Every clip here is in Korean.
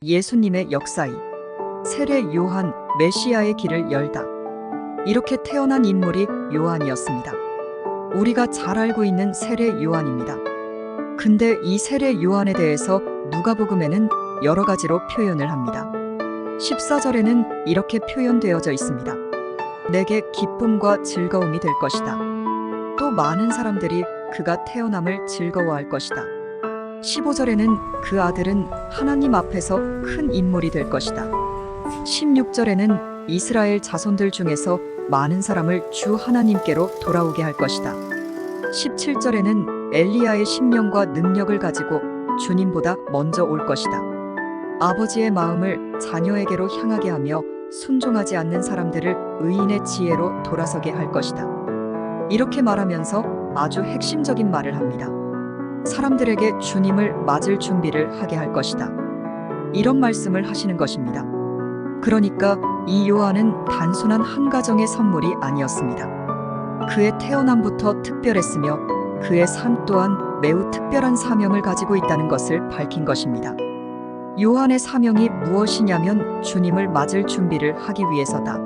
예수님의 역사이 세례 요한 메시아의 길을 열다. 이렇게 태어난 인물이 요한이었습니다. 우리가 잘 알고 있는 세례 요한입니다. 근데 이 세례 요한에 대해서 누가복음에는 여러 가지로 표현을 합니다. 14절에는 이렇게 표현되어져 있습니다. 내게 기쁨과 즐거움이 될 것이다. 또 많은 사람들이 그가 태어남을 즐거워할 것이다. 15절에는 그 아들은 하나님 앞에서 큰 인물이 될 것이다. 16절에는 이스라엘 자손들 중에서 많은 사람을 주 하나님께로 돌아오게 할 것이다. 17절에는 엘리야의 심령과 능력을 가지고 주님보다 먼저 올 것이다. 아버지의 마음을 자녀에게로 향하게 하며 순종하지 않는 사람들을 의인의 지혜로 돌아서게 할 것이다. 이렇게 말하면서 아주 핵심적인 말을 합니다. 사람들에게 주님을 맞을 준비를 하게 할 것이다. 이런 말씀을 하시는 것입니다. 그러니까 이 요한은 단순한 한 가정의 선물이 아니었습니다. 그의 태어남부터 특별했으며 그의 삶 또한 매우 특별한 사명을 가지고 있다는 것을 밝힌 것입니다. 요한의 사명이 무엇이냐면 주님을 맞을 준비를 하기 위해서다.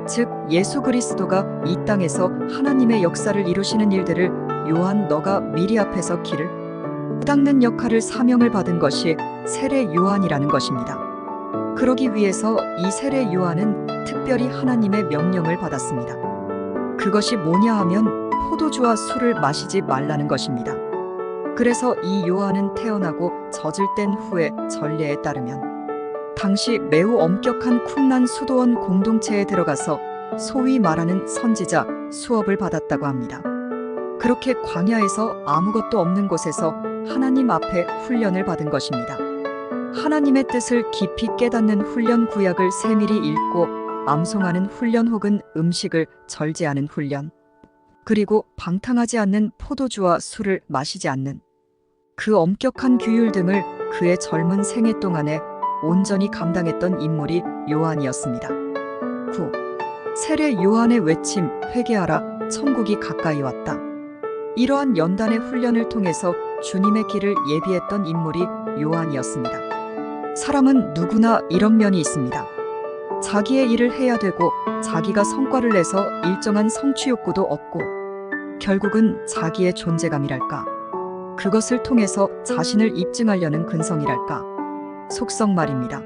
즉 예수 그리스도가 이 땅에서 하나님의 역사를 이루시는 일들을 요한 너가 미리 앞에서 길을 닦는 역할을 사명을 받은 것이 세례 요한이라는 것입니다. 그러기 위해서 이 세례 요한은 특별히 하나님의 명령을 받았습니다. 그것이 뭐냐 하면 포도주와 술을 마시지 말라는 것입니다. 그래서 이 요한은 태어나고 젖을 뗀 후에 전례에 따르면 당시 매우 엄격한 쿰란 수도원 공동체에 들어가서 소위 말하는 선지자 수업을 받았다고 합니다. 그렇게 광야에서 아무것도 없는 곳에서 하나님 앞에 훈련을 받은 것입니다. 하나님의 뜻을 깊이 깨닫는 훈련, 구약을 세밀히 읽고 암송하는 훈련 혹은 음식을 절제하는 훈련, 그리고 방탕하지 않는 포도주와 술을 마시지 않는 그 엄격한 규율 등을 그의 젊은 생애 동안에 온전히 감당했던 인물이 요한이었습니다. 9. 세례 요한의 외침, 회개하라, 천국이 가까이 왔다. 이러한 연단의 훈련을 통해서 주님의 길을 예비했던 인물이 요한이었습니다. 사람은 누구나 이런 면이 있습니다. 자기의 일을 해야 되고 자기가 성과를 내서 일정한 성취 욕구도 얻고 결국은 자기의 존재감이랄까, 그것을 통해서 자신을 입증하려는 근성이랄까, 속성 말입니다.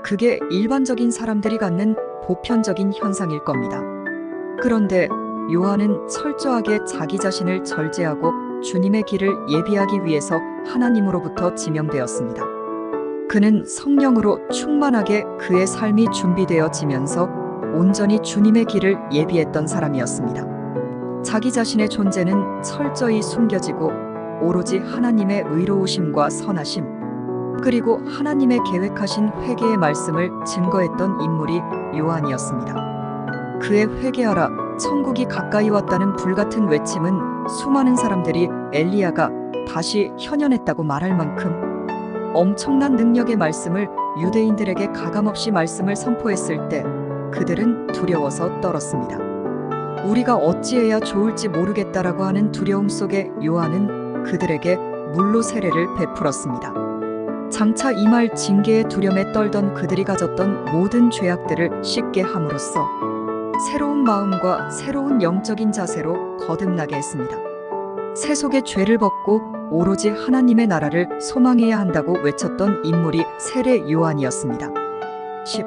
그게 일반적인 사람들이 갖는 보편적인 현상일 겁니다. 그런데 요한은 철저하게 자기 자신을 절제하고 주님의 길을 예비하기 위해서 하나님으로부터 지명되었습니다. 그는 성령으로 충만하게 그의 삶이 준비되어지면서 온전히 주님의 길을 예비했던 사람이었습니다. 자기 자신의 존재는 철저히 숨겨지고 오로지 하나님의 의로우심과 선하심, 그리고 하나님의 계획하신 회개의 말씀을 증거했던 인물이 요한이었습니다. 그의 회개하라, 천국이 가까이 왔다는 불같은 외침은 수많은 사람들이 엘리야가 다시 현현했다고 말할 만큼 엄청난 능력의 말씀을 유대인들에게 가감없이 말씀을 선포했을 때 그들은 두려워서 떨었습니다. 우리가 어찌해야 좋을지 모르겠다라고 하는 두려움 속에 요한은 그들에게 물로 세례를 베풀었습니다. 장차 임할 징계의 두려움에 떨던 그들이 가졌던 모든 죄악들을 씻게 함으로써 새로운 마음과 새로운 영적인 자세로 거듭나게 했습니다. 세속의 죄를 벗고 오로지 하나님의 나라를 소망해야 한다고 외쳤던 인물이 세례 요한이었습니다. 10.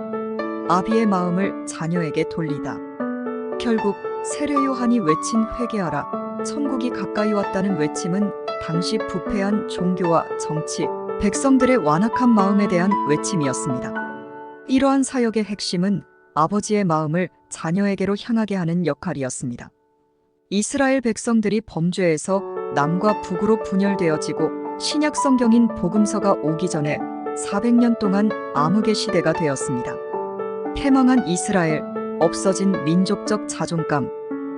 아비의 마음을 자녀에게 돌리다. 결국 세례 요한이 외친 회개하라, 천국이 가까이 왔다는 외침은 당시 부패한 종교와 정치, 백성들의 완악한 마음에 대한 외침이었습니다. 이러한 사역의 핵심은 아버지의 마음을 자녀에게로 향하게 하는 역할이었습니다. 이스라엘 백성들이 범죄에서 남과 북으로 분열되어지고 신약 성경인 복음서가 오기 전에 400년 동안 암흑의 시대가 되었습니다. 패망한 이스라엘, 없어진 민족적 자존감,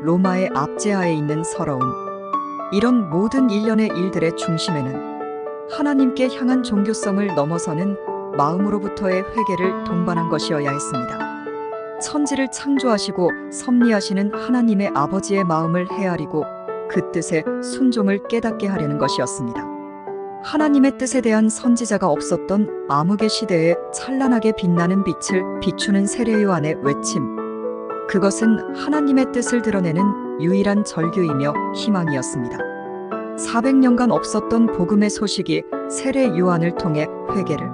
로마의 압제하에 있는 서러움, 이런 모든 일련의 일들의 중심에는 하나님께 향한 종교성을 넘어서는 마음으로부터의 회개를 동반한 것이어야 했습니다. 천지를 창조하시고 섭리하시는 하나님의 아버지의 마음을 헤아리고 그 뜻에 순종을 깨닫게 하려는 것이었습니다. 하나님의 뜻에 대한 선지자가 없었던 암흑의 시대에 찬란하게 빛나는 빛을 비추는 세례 요한의 외침. 그것은 하나님의 뜻을 드러내는 유일한 절규이며 희망이었습니다. 400년간 없었던 복음의 소식이 세례 요한을 통해 회개를,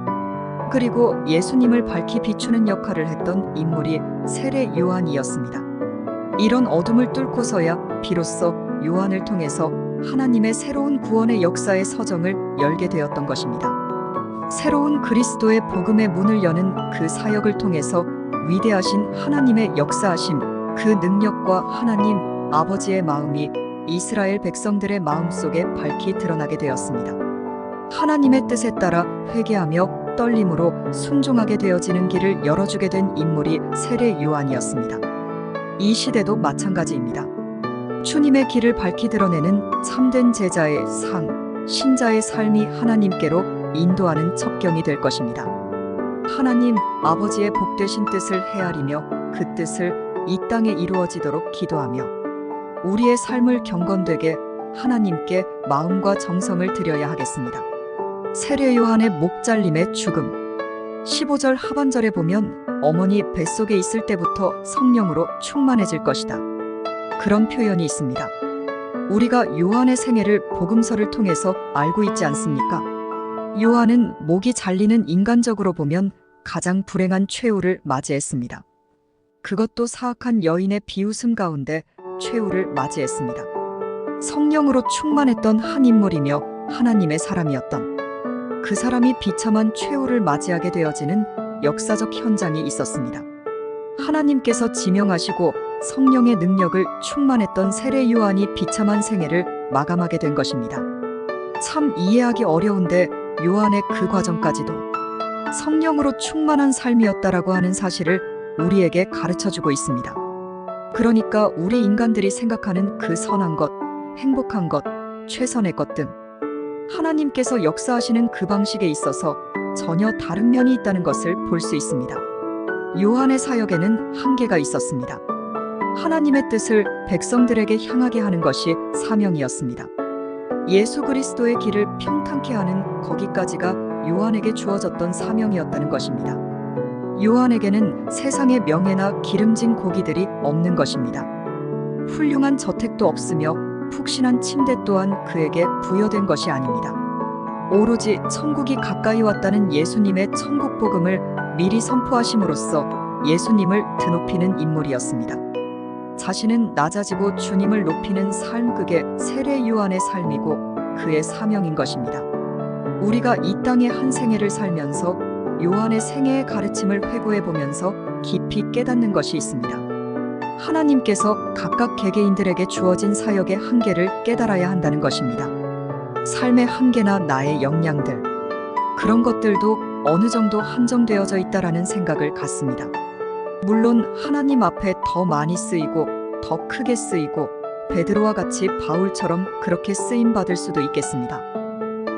그리고 예수님을 밝히 비추는 역할을 했던 인물이 세례 요한이었습니다. 이런 어둠을 뚫고서야 비로소 요한을 통해서 하나님의 새로운 구원의 역사의 서정을 열게 되었던 것입니다. 새로운 그리스도의 복음의 문을 여는 그 사역을 통해서 위대하신 하나님의 역사하심, 그 능력과 하나님 아버지의 마음이 이스라엘 백성들의 마음속에 밝히 드러나게 되었습니다. 하나님의 뜻에 따라 회개하며 떨림으로 순종하게 되어지는 길을 열어주게 된 인물이 세례 요한이었습니다. 이 시대도 마찬가지입니다. 주님의 길을 밝히 드러내는 참된 제자의 상, 신자의 삶이 하나님께로 인도하는 첩경이 될 것입니다. 하나님 아버지의 복되신 뜻을 헤아리며 그 뜻을 이 땅에 이루어지도록 기도하며 우리의 삶을 경건되게 하나님께 마음과 정성을 드려야 하겠습니다. 세례 요한의 목 잘림의 죽음. 15절 하반절에 보면 어머니 뱃속에 있을 때부터 성령으로 충만해질 것이다. 그런 표현이 있습니다. 우리가 요한의 생애를 복음서를 통해서 알고 있지 않습니까? 요한은 목이 잘리는 인간적으로 보면 가장 불행한 최후를 맞이했습니다. 그것도 사악한 여인의 비웃음 가운데 최후를 맞이했습니다. 성령으로 충만했던 한 인물이며 하나님의 사람이었던 그 사람이 비참한 최후를 맞이하게 되어지는 역사적 현장이 있었습니다. 하나님께서 지명하시고 성령의 능력을 충만했던 세례 요한이 비참한 생애를 마감하게 된 것입니다. 참 이해하기 어려운데 요한의 그 과정까지도 성령으로 충만한 삶이었다라고 하는 사실을 우리에게 가르쳐주고 있습니다. 그러니까 우리 인간들이 생각하는 그 선한 것, 행복한 것, 최선의 것 등 하나님께서 역사하시는 그 방식에 있어서 전혀 다른 면이 있다는 것을 볼 수 있습니다. 요한의 사역에는 한계가 있었습니다. 하나님의 뜻을 백성들에게 향하게 하는 것이 사명이었습니다. 예수 그리스도의 길을 평탄케 하는 거기까지가 요한에게 주어졌던 사명이었다는 것입니다. 요한에게는 세상의 명예나 기름진 고기들이 없는 것입니다. 훌륭한 저택도 없으며 푹신한 침대 또한 그에게 부여된 것이 아닙니다. 오로지 천국이 가까이 왔다는 예수님의 천국 복음을 미리 선포하심으로써 예수님을 드높이는 인물이었습니다. 자신은 낮아지고 주님을 높이는 삶, 그게 세례 요한의 삶이고 그의 사명인 것입니다. 우리가 이 땅의 한 생애를 살면서 요한의 생애의 가르침을 회고해 보면서 깊이 깨닫는 것이 있습니다. 하나님께서 각각 개개인들에게 주어진 사역의 한계를 깨달아야 한다는 것입니다. 삶의 한계나 나의 역량들, 그런 것들도 어느 정도 한정되어져 있다라는 생각을 갖습니다. 물론 하나님 앞에 더 많이 쓰이고 더 크게 쓰이고 베드로와 같이 바울처럼 그렇게 쓰임받을 수도 있겠습니다.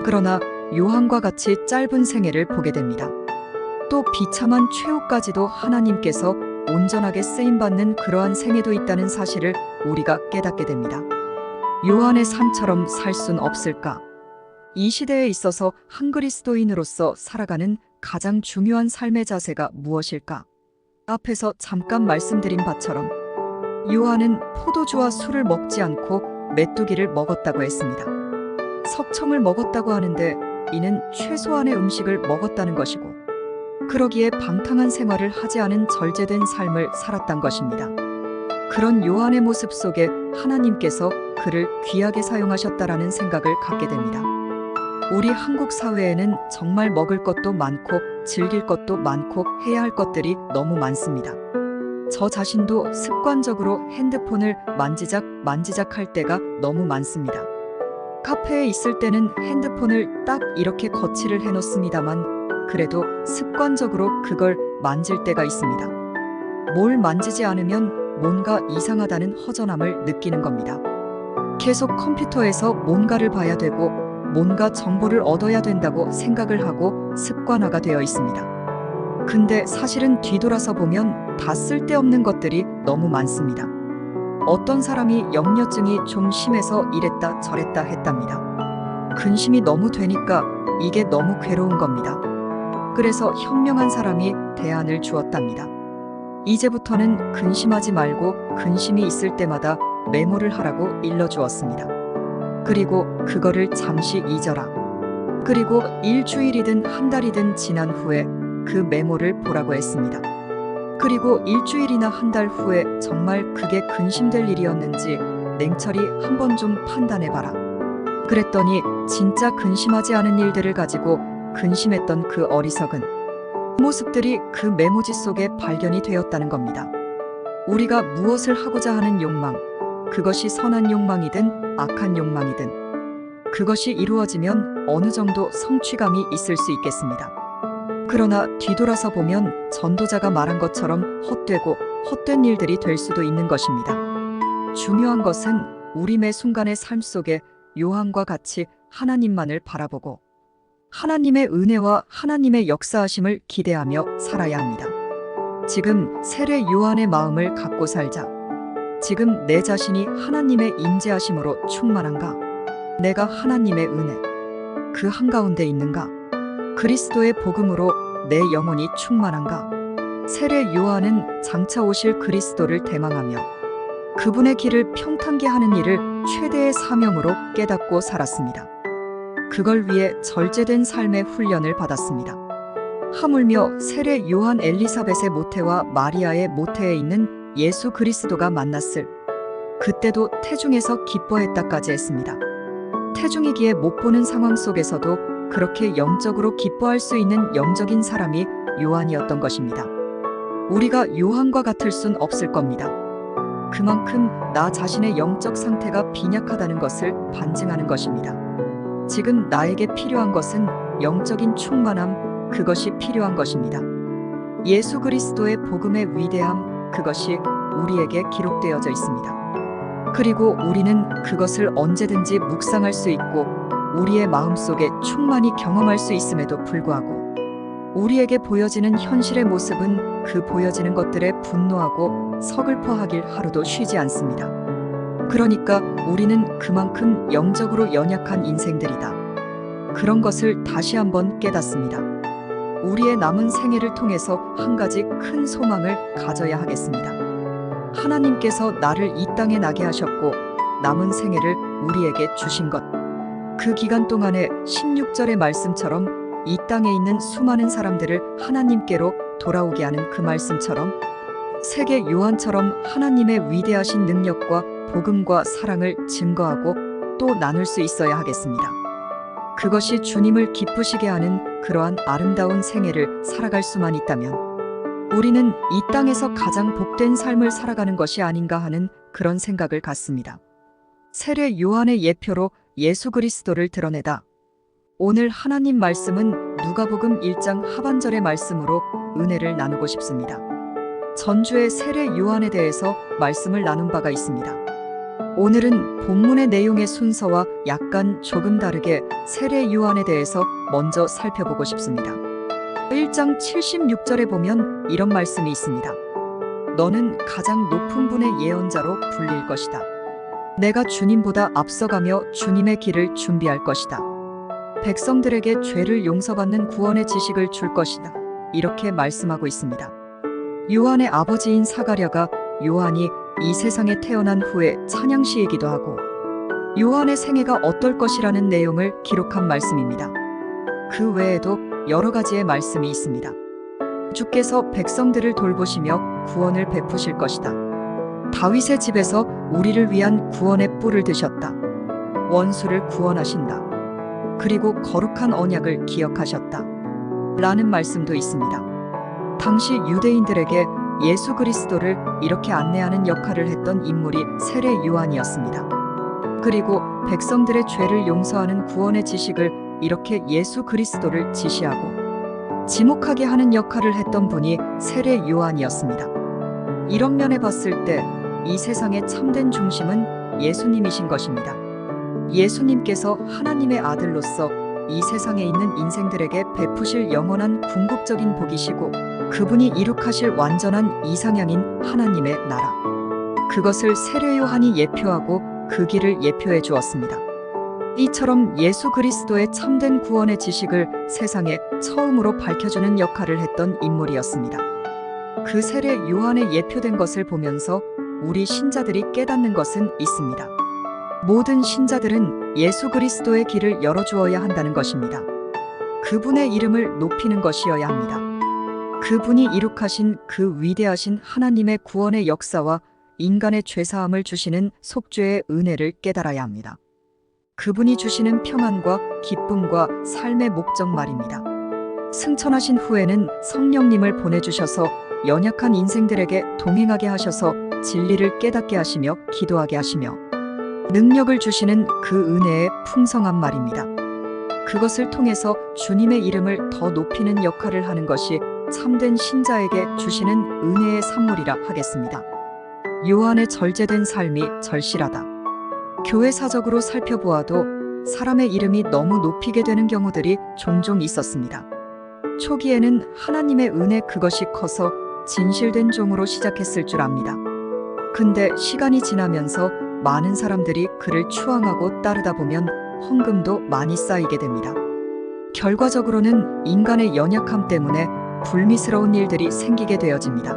그러나 요한과 같이 짧은 생애를 보게 됩니다. 또 비참한 최후까지도 하나님께서 온전하게 쓰임받는 그러한 생애도 있다는 사실을 우리가 깨닫게 됩니다. 요한의 삶처럼 살 순 없을까? 이 시대에 있어서 한 그리스도인으로서 살아가는 가장 중요한 삶의 자세가 무엇일까? 앞에서 잠깐 말씀드린 바처럼 요한은 포도주와 술을 먹지 않고 메뚜기를 먹었다고 했습니다. 석청을 먹었다고 하는데 이는 최소한의 음식을 먹었다는 것이고, 그러기에 방탕한 생활을 하지 않은 절제된 삶을 살았단 것입니다. 그런 요한의 모습 속에 하나님께서 그를 귀하게 사용하셨다라는 생각을 갖게 됩니다. 우리 한국 사회에는 정말 먹을 것도 많고 즐길 것도 많고 해야 할 것들이 너무 많습니다. 저 자신도 습관적으로 핸드폰을 만지작 할 때가 너무 많습니다. 카페에 있을 때는 핸드폰을 딱 이렇게 거치를 해놓습니다만 그래도 습관적으로 그걸 만질 때가 있습니다. 뭘 만지지 않으면 뭔가 이상하다는 허전함을 느끼는 겁니다. 계속 컴퓨터에서 뭔가를 봐야 되고 뭔가 정보를 얻어야 된다고 생각을 하고 습관화가 되어 있습니다. 근데 사실은 뒤돌아서 보면 다 쓸데없는 것들이 너무 많습니다. 어떤 사람이 역류증이 좀 심해서 이랬다 저랬다 했답니다. 근심이 너무 되니까 이게 너무 괴로운 겁니다. 그래서 현명한 사람이 대안을 주었답니다. 이제부터는 근심하지 말고 근심이 있을 때마다 메모를 하라고 일러주었습니다. 그리고 그거를 잠시 잊어라. 그리고 일주일이든 한 달이든 지난 후에 그 메모를 보라고 했습니다. 그리고 일주일이나 한 달 후에 정말 그게 근심될 일이었는지 냉철히 한번 좀 판단해봐라. 그랬더니 진짜 근심하지 않은 일들을 가지고 근심했던 그 어리석은 모습들이 그 메모지 속에 발견이 되었다는 겁니다. 우리가 무엇을 하고자 하는 욕망, 그것이 선한 욕망이든 악한 욕망이든 그것이 이루어지면 어느 정도 성취감이 있을 수 있겠습니다. 그러나 뒤돌아서 보면 전도자가 말한 것처럼 헛되고 헛된 일들이 될 수도 있는 것입니다. 중요한 것은 우리 매 순간의 삶 속에 요한과 같이 하나님만을 바라보고 하나님의 은혜와 하나님의 역사하심을 기대하며 살아야 합니다. 지금 세례 요한의 마음을 갖고 살자. 지금 내 자신이 하나님의 임재하심으로 충만한가? 내가 하나님의 은혜, 그 한가운데 있는가? 그리스도의 복음으로 내 영혼이 충만한가? 세례 요한은 장차 오실 그리스도를 대망하며 그분의 길을 평탄케 하는 일을 최대의 사명으로 깨닫고 살았습니다. 그걸 위해 절제된 삶의 훈련을 받았습니다. 하물며 세례 요한 엘리사벳의 모태와 마리아의 모태에 있는 예수 그리스도가 만났을 그때도 태중에서 기뻐했다까지 했습니다. 태중이기에 못 보는 상황 속에서도 그렇게 영적으로 기뻐할 수 있는 영적인 사람이 요한이었던 것입니다. 우리가 요한과 같을 순 없을 겁니다. 그만큼 나 자신의 영적 상태가 빈약하다는 것을 반증하는 것입니다. 지금 나에게 필요한 것은 영적인 충만함, 그것이 필요한 것입니다. 예수 그리스도의 복음의 위대함, 그것이 우리에게 기록되어져 있습니다. 그리고 우리는 그것을 언제든지 묵상할 수 있고 우리의 마음속에 충만히 경험할 수 있음에도 불구하고 우리에게 보여지는 현실의 모습은 그 보여지는 것들에 분노하고 서글퍼하길 하루도 쉬지 않습니다. 그러니까 우리는 그만큼 영적으로 연약한 인생들이다. 그런 것을 다시 한번 깨닫습니다. 우리의 남은 생애를 통해서 한 가지 큰 소망을 가져야 하겠습니다. 하나님께서 나를 이 땅에 나게 하셨고 남은 생애를 우리에게 주신 것. 그 기간 동안에 16절의 말씀처럼 이 땅에 있는 수많은 사람들을 하나님께로 돌아오게 하는 그 말씀처럼 세계 요한처럼 하나님의 위대하신 능력과 복음과 사랑을 증거하고 또 나눌 수 있어야 하겠습니다. 그것이 주님을 기쁘시게 하는 그러한 아름다운 생애를 살아갈 수만 있다면 우리는 이 땅에서 가장 복된 삶을 살아가는 것이 아닌가 하는 그런 생각을 갖습니다. 세례 요한의 예표로 예수 그리스도를 드러내다. 오늘 하나님 말씀은 누가복음 1장 하반절의 말씀으로 은혜를 나누고 싶습니다. 전주의 세례 요한에 대해서 말씀을 나눈 바가 있습니다. 오늘은 본문의 내용의 순서와 약간 조금 다르게 세례 요한에 대해서 먼저 살펴보고 싶습니다. 1장 76절에 보면 이런 말씀이 있습니다. 너는 가장 높은 분의 예언자로 불릴 것이다. 내가 주님보다 앞서가며 주님의 길을 준비할 것이다. 백성들에게 죄를 용서받는 구원의 지식을 줄 것이다. 이렇게 말씀하고 있습니다. 요한의 아버지인 사가랴가 요한이 이 세상에 태어난 후에 찬양시이기도 하고 요한의 생애가 어떨 것이라는 내용을 기록한 말씀입니다. 그 외에도 여러 가지의 말씀이 있습니다. 주께서 백성들을 돌보시며 구원을 베푸실 것이다. 다윗의 집에서 우리를 위한 구원의 뿔을 드셨다. 원수를 구원하신다. 그리고 거룩한 언약을 기억하셨다. 라는 말씀도 있습니다. 당시 유대인들에게 예수 그리스도를 이렇게 안내하는 역할을 했던 인물이 세례 요한이었습니다. 그리고 백성들의 죄를 용서하는 구원의 지식을 이렇게 예수 그리스도를 지시하고 지목하게 하는 역할을 했던 분이 세례 요한이었습니다. 이런 면에 봤을 때 이 세상의 참된 중심은 예수님이신 것입니다. 예수님께서 하나님의 아들로서 이 세상에 있는 인생들에게 베푸실 영원한 궁극적인 복이시고 그분이 이룩하실 완전한 이상향인 하나님의 나라. 그것을 세례 요한이 예표하고 그 길을 예표해 주었습니다. 이처럼 예수 그리스도의 참된 구원의 지식을 세상에 처음으로 밝혀주는 역할을 했던 인물이었습니다. 그 세례 요한에 예표된 것을 보면서 우리 신자들이 깨닫는 것은 있습니다. 모든 신자들은 예수 그리스도의 길을 열어주어야 한다는 것입니다. 그분의 이름을 높이는 것이어야 합니다. 그분이 이룩하신 그 위대하신 하나님의 구원의 역사와 인간의 죄사함을 주시는 속죄의 은혜를 깨달아야 합니다. 그분이 주시는 평안과 기쁨과 삶의 목적 말입니다. 승천하신 후에는 성령님을 보내주셔서 연약한 인생들에게 동행하게 하셔서 진리를 깨닫게 하시며 기도하게 하시며 능력을 주시는 그 은혜의 풍성한 말입니다. 그것을 통해서 주님의 이름을 더 높이는 역할을 하는 것이 참된 신자에게 주시는 은혜의 산물이라 하겠습니다. 요한의 절제된 삶이 절실하다. 교회사적으로 살펴보아도 사람의 이름이 너무 높이게 되는 경우들이 종종 있었습니다. 초기에는 하나님의 은혜 그것이 커서 진실된 종으로 시작했을 줄 압니다. 근데 시간이 지나면서 많은 사람들이 그를 추앙하고 따르다 보면 헌금도 많이 쌓이게 됩니다. 결과적으로는 인간의 연약함 때문에 불미스러운 일들이 생기게 되어집니다.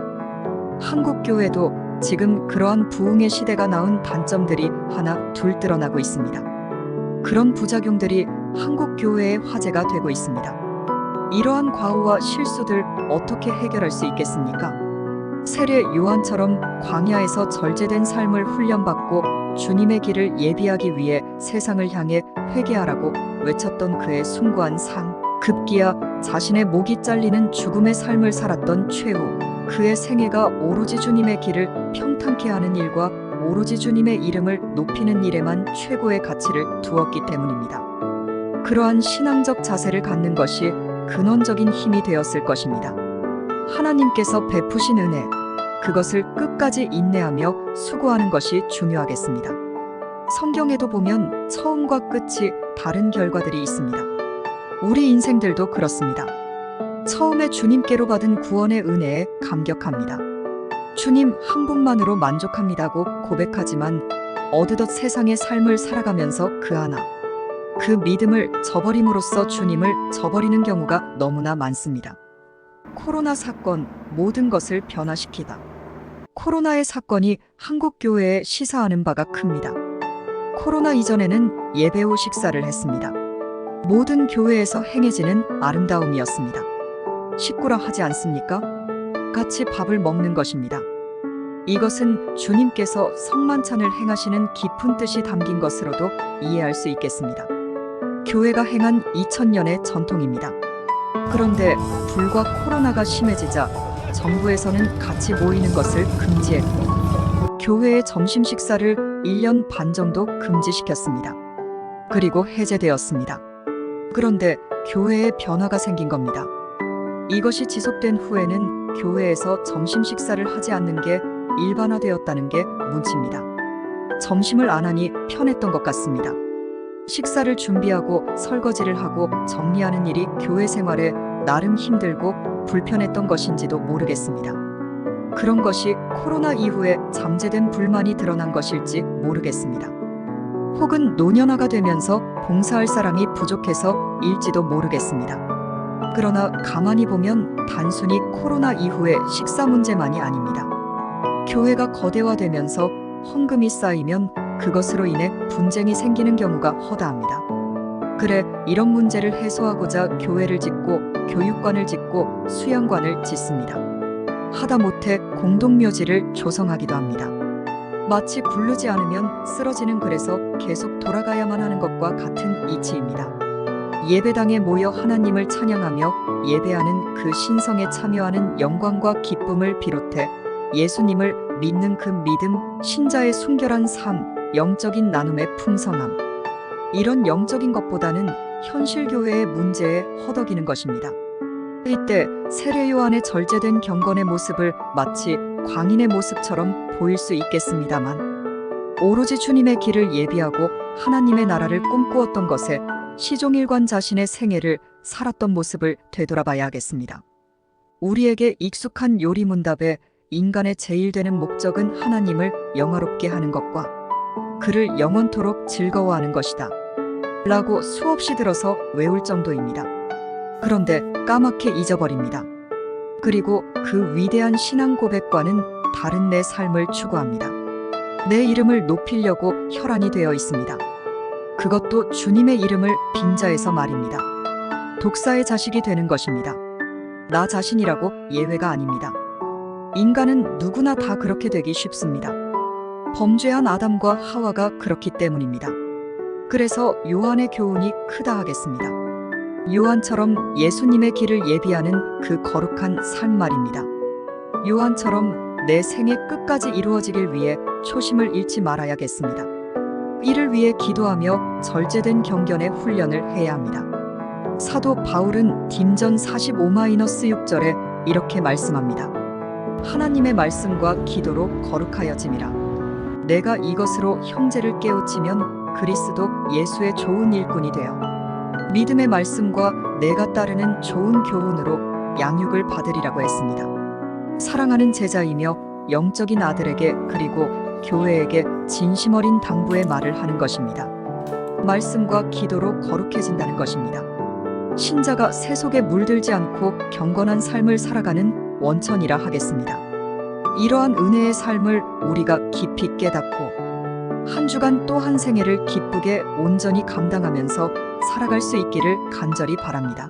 한국 교회도 지금 그러한 부흥의 시대가 낳은 단점들이 하나 둘 드러나고 있습니다. 그런 부작용들이 한국 교회의 화제가 되고 있습니다. 이러한 과오와 실수들 어떻게 해결할 수 있겠습니까? 세례 요한처럼 광야에서 절제된 삶을 훈련받고 주님의 길을 예비하기 위해 세상을 향해 회개하라고 외쳤던 그의 숭고한 삶, 급기야 자신의 목이 잘리는 죽음의 삶을 살았던 최후, 그의 생애가 오로지 주님의 길을 평탄케 하는 일과 오로지 주님의 이름을 높이는 일에만 최고의 가치를 두었기 때문입니다. 그러한 신앙적 자세를 갖는 것이 근원적인 힘이 되었을 것입니다. 하나님께서 베푸신 은혜, 그것을 끝까지 인내하며 수고하는 것이 중요하겠습니다. 성경에도 보면 처음과 끝이 다른 결과들이 있습니다. 우리 인생들도 그렇습니다. 처음에 주님께로 받은 구원의 은혜에 감격합니다. 주님 한 분만으로 만족합니다고 고백하지만 어느덧 세상의 삶을 살아가면서 그 믿음을 저버림으로써 주님을 저버리는 경우가 너무나 많습니다. 코로나 사건, 모든 것을 변화시키다. 코로나의 사건이 한국 교회에 시사하는 바가 큽니다. 코로나 이전에는 예배 후 식사를 했습니다. 모든 교회에서 행해지는 아름다움이었습니다. 식구라 하지 않습니까? 같이 밥을 먹는 것입니다. 이것은 주님께서 성만찬을 행하시는 깊은 뜻이 담긴 것으로도 이해할 수 있겠습니다. 교회가 행한 2000년의 전통입니다. 그런데 불과 코로나가 심해지자 정부에서는 같이 모이는 것을 금지했고 교회의 점심 식사를 1년 반 정도 금지시켰습니다. 그리고 해제되었습니다. 그런데 교회에 변화가 생긴 겁니다. 이것이 지속된 후에는 교회에서 점심 식사를 하지 않는 게 일반화되었다는 게 문제입니다. 점심을 안 하니 편했던 것 같습니다. 식사를 준비하고 설거지를 하고 정리하는 일이 교회 생활에 나름 힘들고 불편했던 것인지도 모르겠습니다. 그런 것이 코로나 이후에 잠재된 불만이 드러난 것일지 모르겠습니다. 혹은 노년화가 되면서 봉사할 사람이 부족해서 일지도 모르겠습니다. 그러나 가만히 보면 단순히 코로나 이후의 식사 문제만이 아닙니다. 교회가 거대화되면서 헌금이 쌓이면 그것으로 인해 분쟁이 생기는 경우가 허다합니다. 그래, 이런 문제를 해소하고자 교회를 짓고 교육관을 짓고 수양관을 짓습니다. 하다못해 공동묘지를 조성하기도 합니다. 마치 부르지 않으면 쓰러지는 글에서 계속 돌아가야만 하는 것과 같은 이치입니다. 예배당에 모여 하나님을 찬양하며 예배하는 그 신성에 참여하는 영광과 기쁨을 비롯해 예수님을 믿는 그 믿음, 신자의 순결한 삶, 영적인 나눔의 풍성함. 이런 영적인 것보다는 현실 교회의 문제에 허덕이는 것입니다. 이때 세례 요한의 절제된 경건의 모습을 마치 광인의 모습처럼 보일 수 있겠습니다만 오로지 주님의 길을 예비하고 하나님의 나라를 꿈꾸었던 것에 시종일관 자신의 생애를 살았던 모습을 되돌아봐야 하겠습니다. 우리에게 익숙한 요리문답에 인간의 제일 되는 목적은 하나님을 영화롭게 하는 것과 그를 영원토록 즐거워하는 것이다. 라고 수없이 들어서 외울 정도입니다. 그런데 까맣게 잊어버립니다. 그리고 그 위대한 신앙 고백과는 다른 내 삶을 추구합니다. 내 이름을 높이려고 혈안이 되어 있습니다. 그것도 주님의 이름을 빙자해서 말입니다. 독사의 자식이 되는 것입니다. 나 자신이라고 예외가 아닙니다. 인간은 누구나 다 그렇게 되기 쉽습니다. 범죄한 아담과 하와가 그렇기 때문입니다. 그래서 요한의 교훈이 크다 하겠습니다. 요한처럼 예수님의 길을 예비하는 그 거룩한 삶 말입니다. 요한처럼 내 생애 끝까지 이루어지길 위해 초심을 잃지 말아야겠습니다. 이를 위해 기도하며 절제된 경건의 훈련을 해야 합니다. 사도 바울은 딤전 45-6절에 이렇게 말씀합니다. 하나님의 말씀과 기도로 거룩하여짐이라. 내가 이것으로 형제를 깨우치면 그리스도 예수의 좋은 일꾼이 되어 믿음의 말씀과 내가 따르는 좋은 교훈으로 양육을 받으리라고 했습니다. 사랑하는 제자이며 영적인 아들에게 그리고 교회에게 진심 어린 당부의 말을 하는 것입니다. 말씀과 기도로 거룩해진다는 것입니다. 신자가 세속에 물들지 않고 경건한 삶을 살아가는 원천이라 하겠습니다. 이러한 은혜의 삶을 우리가 깊이 깨닫고 한 주간 또 한 생애를 기쁘게 온전히 감당하면서 살아갈 수 있기를 간절히 바랍니다.